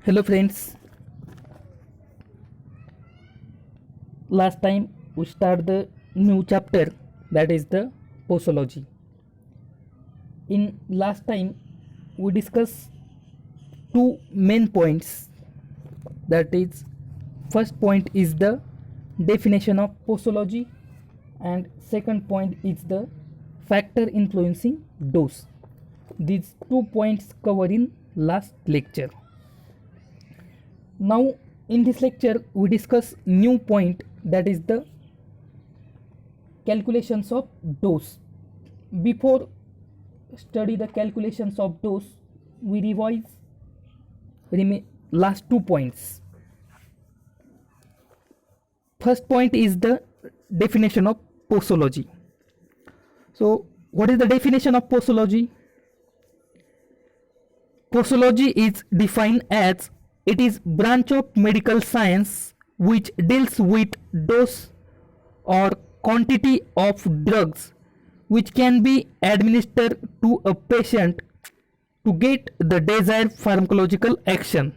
Hello friends, last time we start the new chapter, that is the posology. In last time we discuss two main points, that is first point is the definition of posology and second point is the factor influencing dose. These 2 points covered in last lecture. Now in this lecture we discuss new point, that is the calculations of dose. Before study the calculations of dose, we revise last 2 points. First point is the definition of posology. So what is the definition of posology? Posology is defined as it is branch of medical science which deals with dose or quantity of drugs which can be administered to a patient to get the desired pharmacological action.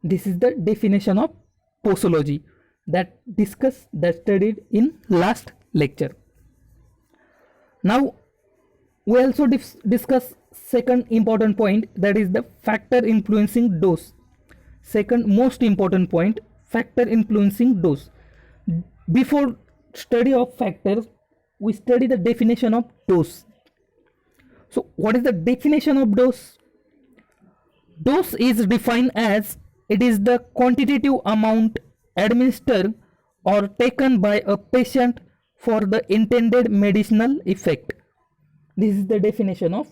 This is the definition of posology that studied in last lecture. Now we also discuss second important point, that is the factor influencing dose. Second most important point, factor influencing dose. Before study of factors, we study the definition of dose. So what is the definition of dose? Dose is defined as it is the quantitative amount administered or taken by a patient for the intended medicinal effect. This is the definition of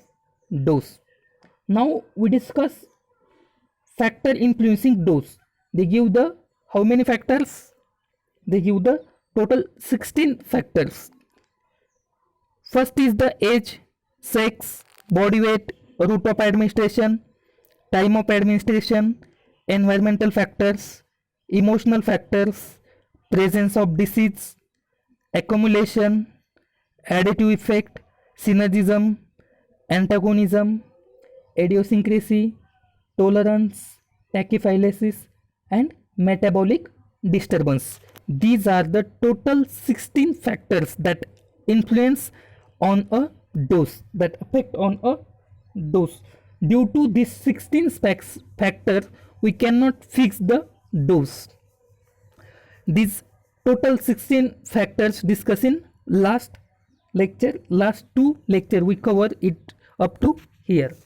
dose. Now we discuss factor influencing dose. They give the how many factors? They give the total 16 factors. First is the age, sex, body weight, route of administration, time of administration, environmental factors, emotional factors, presence of disease, accumulation, additive effect, synergism, antagonism, idiosyncrasy, tolerance, tachyphylaxis, and metabolic disturbance. These are the total 16 factors that influence on a dose, that affect on a dose. Due to these 16 factors, we cannot fix the dose. These total 16 factors discussed in last lecture, last 2 lectures we cover it up to here.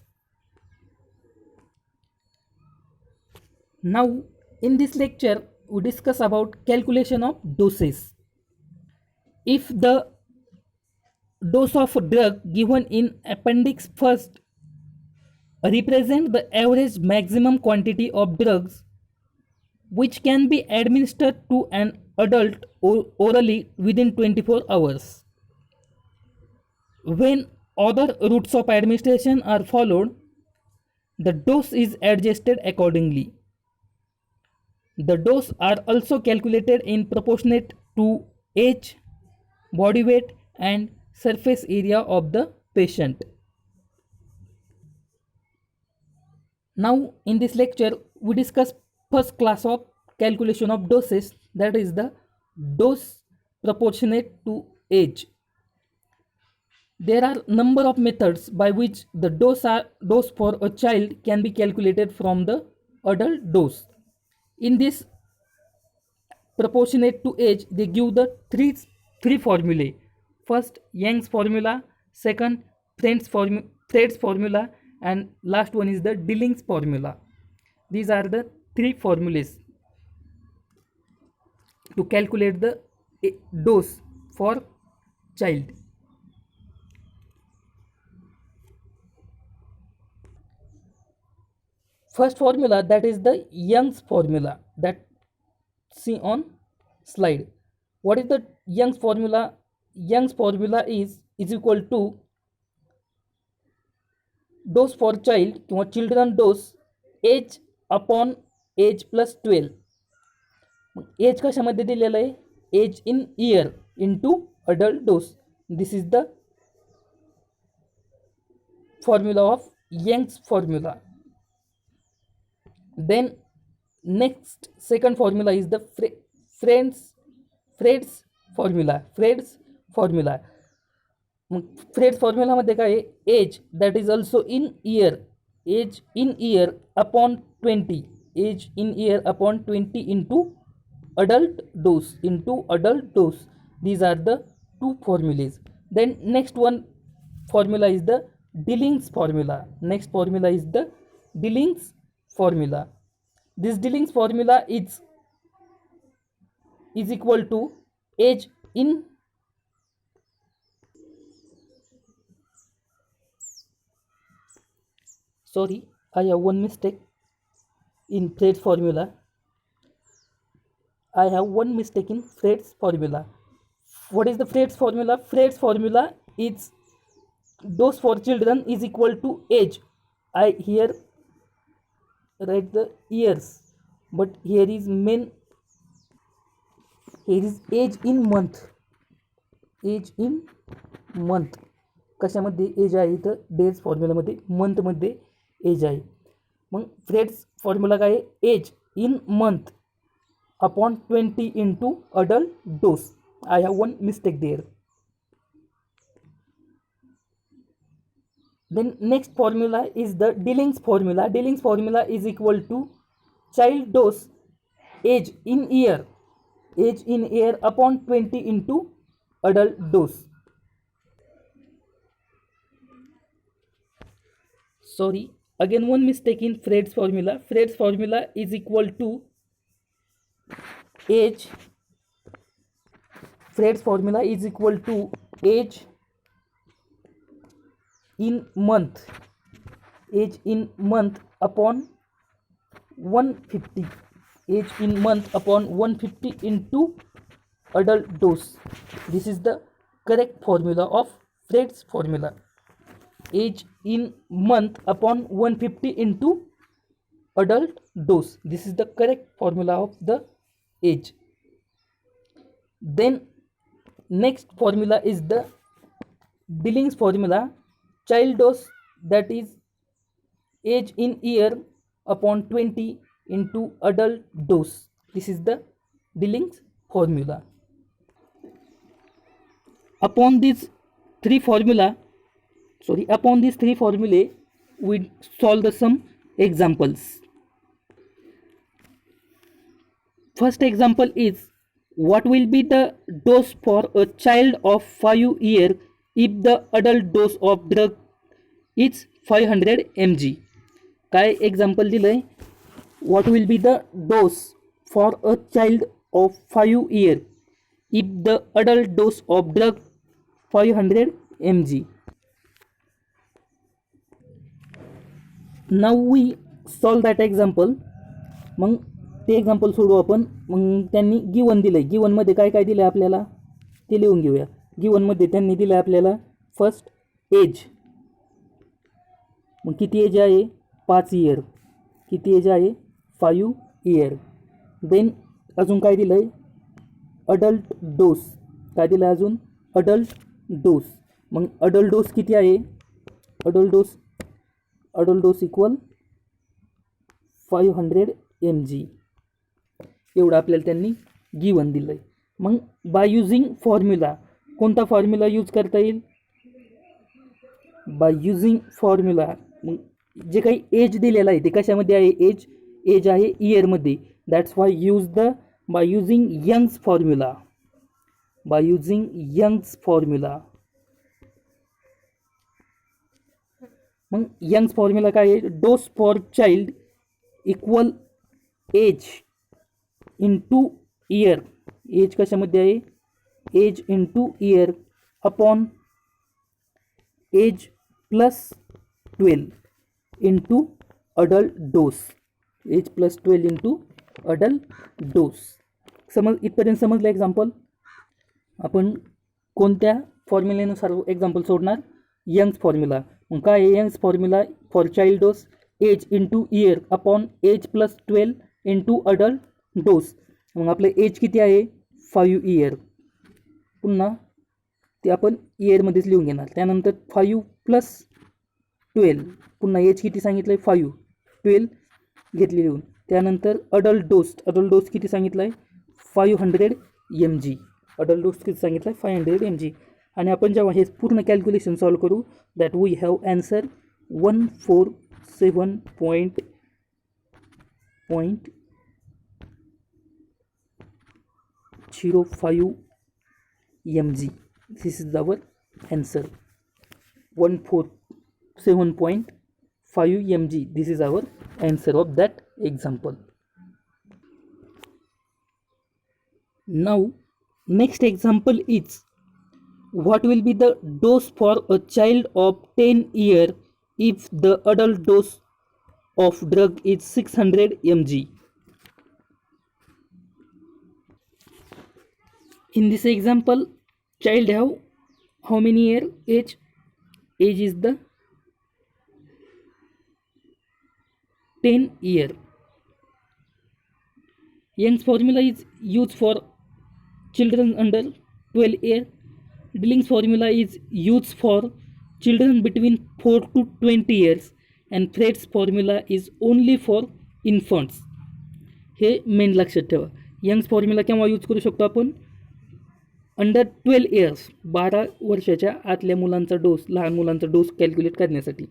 Now in this lecture we discuss about calculation of doses. If the dose of drug given in appendix first represent the average maximum quantity of drugs which can be administered to an adult orally within 24 hours. When other routes of administration are followed, the dose is adjusted accordingly. The dose are also calculated in proportionate to age, body weight, and surface area of the patient. Now in this lecture we discuss first class of calculation of doses, that is the dose proportionate to age. There are number of methods by which the dose for a child can be calculated from the adult dose. In this proportionate to age, they give the three formulae. First Young's formula, second Fred's formula, and last one is the Dilling's formula. These are the three formulas to calculate the dose for child. First formula, that is the Young's formula, that see on slide. What is the Young's formula? Young's formula is equal to dose for child किंवा children dose age upon age plus 12. Age कशामध्ये दिलेलं आहे? Age in year into adult dose. This is the formula of Young's formula. Then next second formula is the Fried's formula. मग Fried's फॉर्म्युलामध्ये काय आहे, age that is also in year, age in year upon 20, age in year upon 20 into adult dose. These are the two formulas. Then next one formula is the Dilling's formula. Next formula is the Dilling's formula. This Dilling's formula is equal to age in sorry, I have one mistake in Fred's formula. I have one mistake in Fred's formula. What is the Fred's formula? Fred's formula is dose for children is equal to age. I here write the years, but here is age in month. Age in month. कशामध्ये age आहे इथं, days फॉर्म्युलामध्ये मंथमध्ये as आहे. मग friends formula काय आहे, age in month upon 20 into adult dose. I have one mistake there. Then next formula is the Dilling's formula. Dilling's formula is equal to child dose age in year upon 20 into adult dose. Sorry, again one mistake in Fred's formula. Fred's formula is equal to age. Fred's formula is equal to age in month. Age in month upon 150. Age in month upon 150 into adult dose. This is the correct formula of Fred's formula. Age in month upon 150 into adult dose. This is the correct formula of the age. Then next formula is the Dilling's formula. Child dose, that is age in year upon 20 into adult dose. This is the Dilling's formula. Upon these three formulae, we solve some examples. First example is, what will be the dose for a child of 5 years if the adult dose of drug is 500 mg. काय example दिलंय, what will be the dose for a child of 5 years if the adult dose of drug 500 mg. Now we solve that example. मग ते example सोडू आपण. मग त्यांनी given दिलं आहे, गिवनमध्ये काय काय दिलं आहे आपल्याला ते लिहून घेऊया. गिवनमध्ये त्यांनी दिलं आहे आपल्याला फर्स्ट एज. मग किती एज आहे, 5 इयर. किती एज आहे, 5 इयर. देन अजून काय दिलं आहे, अडल्ट डोस. काय दिलं आहे अजून, अडल्ट डोस. मग अडल्ट डोस किती आहे, अडल्ट डोस इक्वल 500 mg. एवढं आपल्याला त्यांनी गिवन दिलं आहे. मग बाय युजिंग फॉर्म्युला, कोणता फॉर्म्युला यूज करता येईल, बाय युजिंग फॉर्म्युला. मग जे काही एज दिलेलं आहे ते कशामध्ये आहे, एज आहे इयरमध्ये. That's why use the by using Young's formula. मग यंग्स फॉर्म्युला काय आहे, dose for child equal age into year. Age कशामध्ये आहे, age into year upon age plus 12 into adult dose. Age plus 12 into adult dose. इथपर्यंत समजलं example. आपण कोणत्या फॉर्म्युलेनुसार एक्झाम्पल सोडणार, यंग्स फॉर्म्युला. मग काय आहे Young's formula for child dose, age into year upon age plus 12 into adult dose. मग आपलं एज किती आहे, 5 इयर. पुन्हा ते आपण इयरमध्येच लिहून घेणार. त्यानंतर 5 + 12, पुन्हा एज किती सांगितलं आहे, 5, 12 घेतली लिहून. त्यानंतर अडल्ट डोस किती सांगितला आहे 500 mg. अडल्ट डोस किती सांगितला आहे 500 mg. आणि आपण जेव्हा हे पूर्ण कॅल्क्युलेशन सॉल्व करू that we have answer 147.05 mg. This is our answer 147.5 mg. This is our answer of that example. Now next example is what will be the dose for a child of 10 years if the adult dose of drug is 600 mg. In this example, child have how many year age? Age is the 10 year. Young's formula is used for children under 12 year. Dilling's formula is used for children between 4 to 20 years and Fred's formula is only for infants. हे main लक्षात ठेवा. Young's formula केव्हा use करू शकतो आपण under 12 years 12 वर्षाच्या आतल्या मुलांचा डोस लहान मुलांचा डोस कॅल्क्युलेट करण्यासाठी.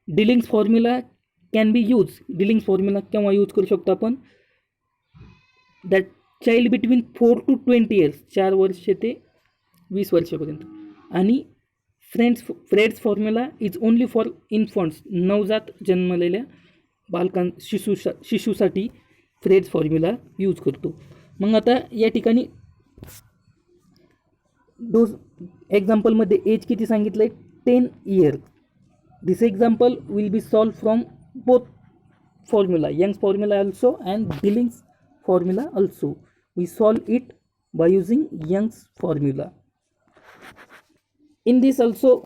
Dilling's formula can be use. Dilling's formula केव्हा यूज करू शकतो आपण that child between 4 to 20 years 4 वर्ष ते 20 वर्षापर्यंत. आणि Fried's formula is only for infants नवजात जन्मलेल्या शिशूसाठी फ्रेड्स फॉर्म्युला यूज करतो. मग आता या ठिकाणी डोस एक्झाम्पलमध्ये एज किती सांगितलं आहे 10 year. This example will be solve from both formula Young's formula also and Dilling's formula also. We solve it by using Young's formula. In this also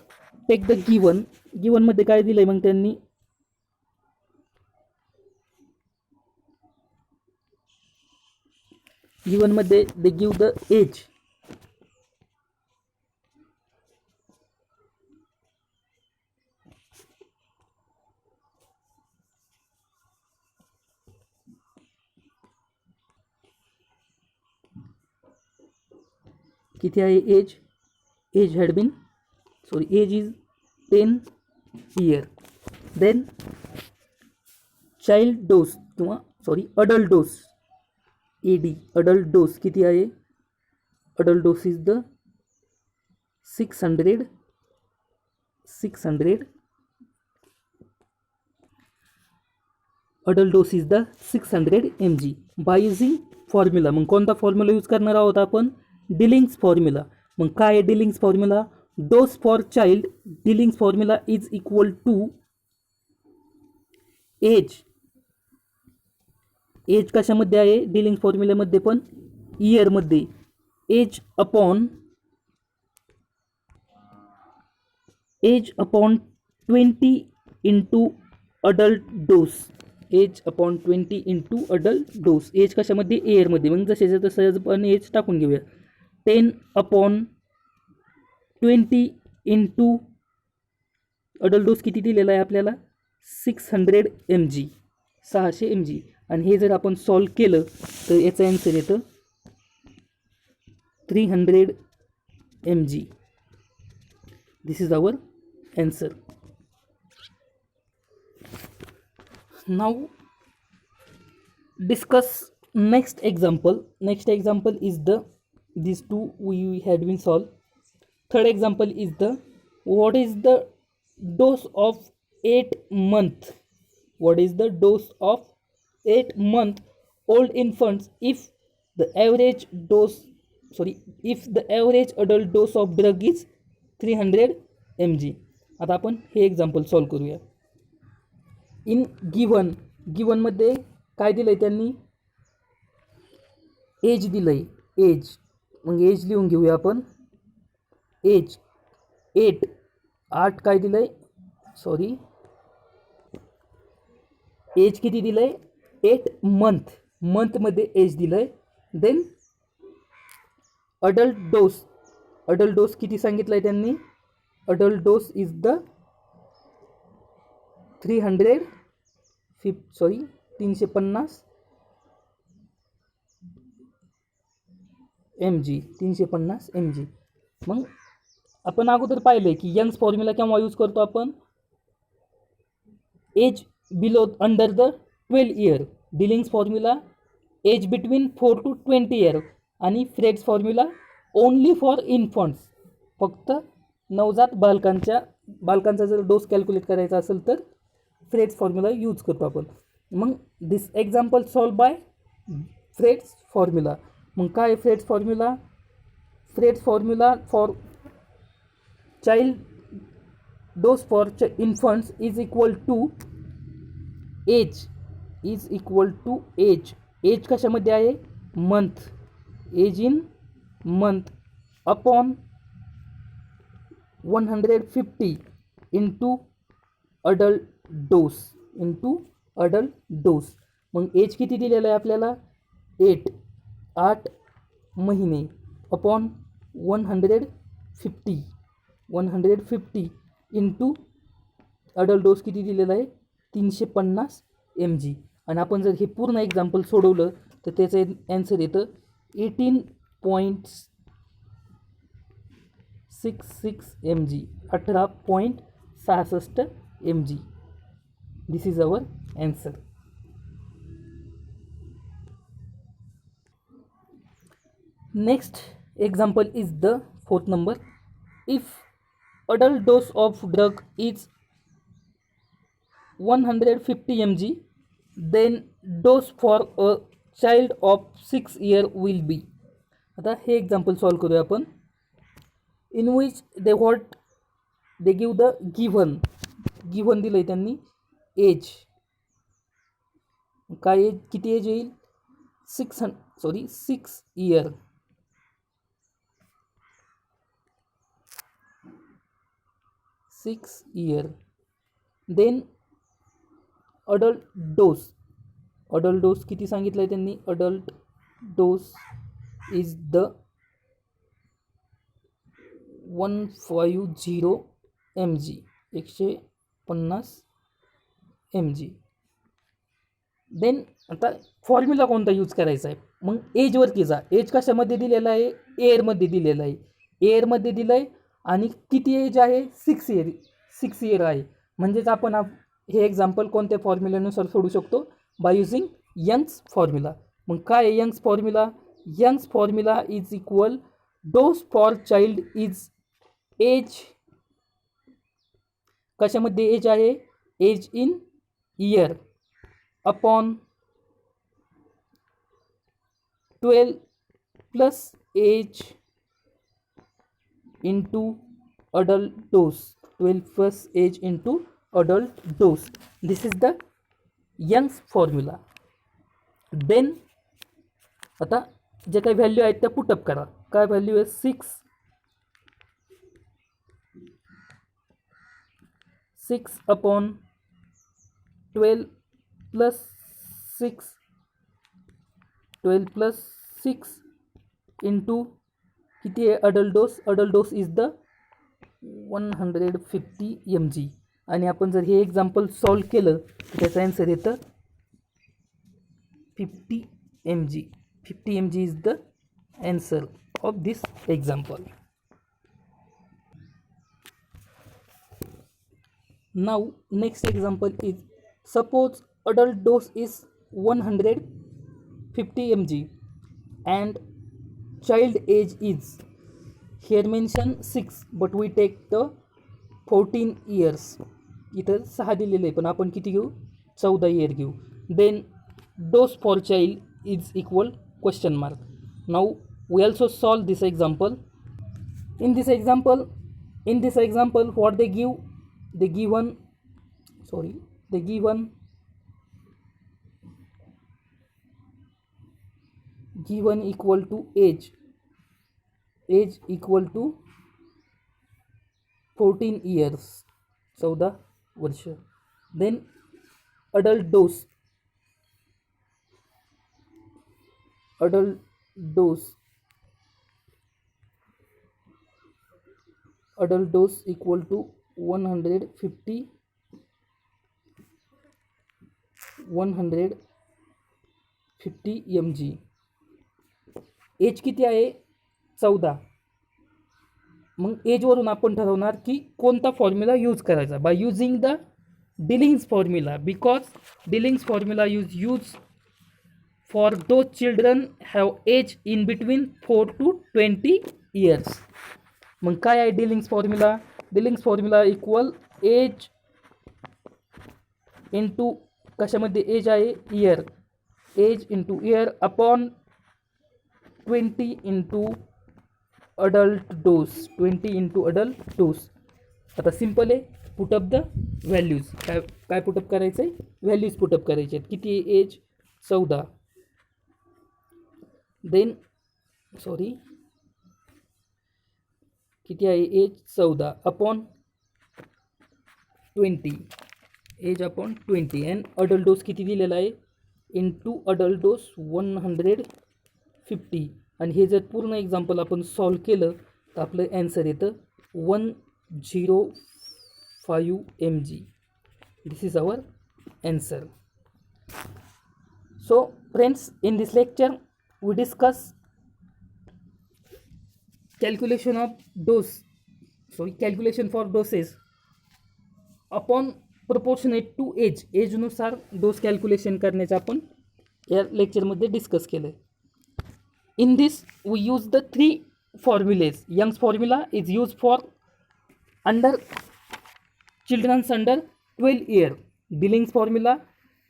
take the गिवनमध्ये काय दिलं आहे मग त्यांनी गिवनमध्ये दे गिव द एज. किती आहे age age had been age is 10 year. Then child dose किंवा adult dose AD adult dose किती आहे adult dose is the 600 adult dose is the 600 mg. By using formula. मग कोणता formula use करणार आहोत आपण डिलिंग्स फॉर्म्युला. मग काय आहे Dilling's formula dose for child. Dilling's formula is equal to age. Age कशामध्ये आहे डिलिंग्स फॉर्म्युल्यामध्ये पण इयरमध्ये age upon 20 into adult dose. Age upon 20 into adult dose. Age कशामध्ये इयरमध्ये मग जसे तसं पण एज टाकून घेऊया 10 अपॉन 20 इंटू अडल्ट डोस किती दिलेला आहे आपल्याला 600 mg 600 mg. आणि हे जर आपण सॉल्व केलं तर याचं ॲन्सर येतं 300 mg. This is our answer. Now discuss next example. Next example is the these two we had been solved. Third example is the what is the dose of 8 month. What is the dose of 8 month old infants if the average adult dose of drug is 300 mg. आता आपण हे example solve करूया. इन गिवनमध्ये काय दिलं आहे त्यांनी as दिलं आहे as. मग as लिहून घेऊया आपण एज 8 काय दिलं आहे एज किती दिलं आहे 8 मंथमध्ये एज दिलं आहे. देन अडल्ट डोस किती सांगितलं आहे त्यांनी adult dose is the 300 350 mg, 350 mg. मग आपण अगोदर पाहिलं की यंग्स फॉर्म्युला केव्हा यूज करतो आपण, age below under the 12 year, Dilling's formula age between 4 to 20 year, आणि Fried's formula only for infants, फक्त नवजात बालकांचा जर डोस कॅल्क्युलेट करायचा असेल तर फ्रेड्स फॉर्म्युला यूज करतो आपण. मग this example solve by Fried's formula. मग काय Fried's formula? Fried's formula for child dose for infants is equal to age, age कशामध्ये आहे, month, age in month upon 150 into adult dose. मग age किती दिलेलं आहे आपल्याला, 8 महिने अपॉन 150 इंटू अडल्ट डोस किती दिलेला आहे, 350 mg. आणि आपण जर हे पूर्ण एक्झाम्पल सोडवलं तर त्याचं ॲन्सर येतं 18.66 mg, 18.66 mg. This is our answer. Next example is the fourth number. If adult dose of drug is 150 mg, then dose for a child of 6 year will be. आता हे example solve करूया आपण. इन विच दे give the given दिलं आहे त्यांनी as, काय as, किती age येईल, 6 year. 6 year. Then adult dose किती सांगितलं आहे त्यांनी, adult dose is the 150 mg, 150 mg. Then आता फॉर्म्युला कोणता यूज करायचा आहे, मग एजवरती जा. एज कशामध्ये दिलेला आहे, एअरमध्ये दिलेला आहे, आणि किती एज आहे, 6 इयर आहे. म्हणजेच आपण हे एक्झाम्पल कोणत्या फॉर्म्युल्यानुसार सोडू शकतो, बाय युझिंग यंग्स फॉर्म्युला. मग काय आहे Young's formula, Young's formula is equal dose for child is age, कशामध्ये एज आहे, age in year upon 12 plus age into adult dose, 12 plus age into adult dose. This is the Young's formula. Then आता जे काही value आहेत त्या put up करा. काय value आहे, 6 upon 12 plus 6 into किती आहे, adult dose is the 150 mg. आणि आपण जर हे एक्झाम्पल सॉल्व केलं तर त्याचं ॲन्सर येतं 50 mg. 50 mg is the answer of this example. Now next example is, suppose adult dose is 150 mg and child age is, here mention 6 but we take the 14 years. इथं 6 दिलेलं आहे पण आपण किती घेऊ, 14 इयर घेऊ. Then dose for child is equal question mark. Now we also solve this example. In this example what they give, given equal to age equal to 14 years, 14 वर्ष. Then adult dose equal to 150 50 mg. Age किती आहे? 14. मग एजवरून आपण ठरवणार की कोणता formula use करायचा. By using the Dilling's formula, because Dilling's formula use for those children have age in between 4 to 20 years. मग काय आहे Dilling's formula? Dilling's formula equal age into कशामध्ये एज आहे? Year. Age into year upon 20 into adult dose. 20 into adult dose. आता simple आहे, put up the values. काय put up करायचं आहे? व्हॅल्यूज पुटअप करायचे आहेत. किती आहे एज? 14. देन किती आहे age? 14 upon 20. Age upon 20 and adult dose किती दिलेला आहे? Into adult dose 150. आणि हे जर पूर्ण एक्झाम्पल आपण सॉल्व केलं तर आपलं ॲन्सर येतं 105 mg. This is our answer. So friends, in this lecture we discuss calculation for doses upon proportionate to age. एजनुसार डोस कॅल्क्युलेशन करण्याचं आपण या लेक्चरमध्ये डिस्कस केलं. In this we use the 3 formulas. Young's formula is used for children's under 12 years. Billings formula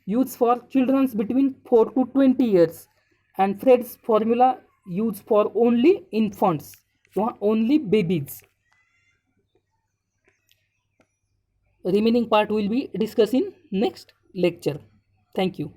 used for children's between 4 to 20 years. And Fred's formula used for only infants, so only babies. Remaining part will be discussed in next lecture. Thank you.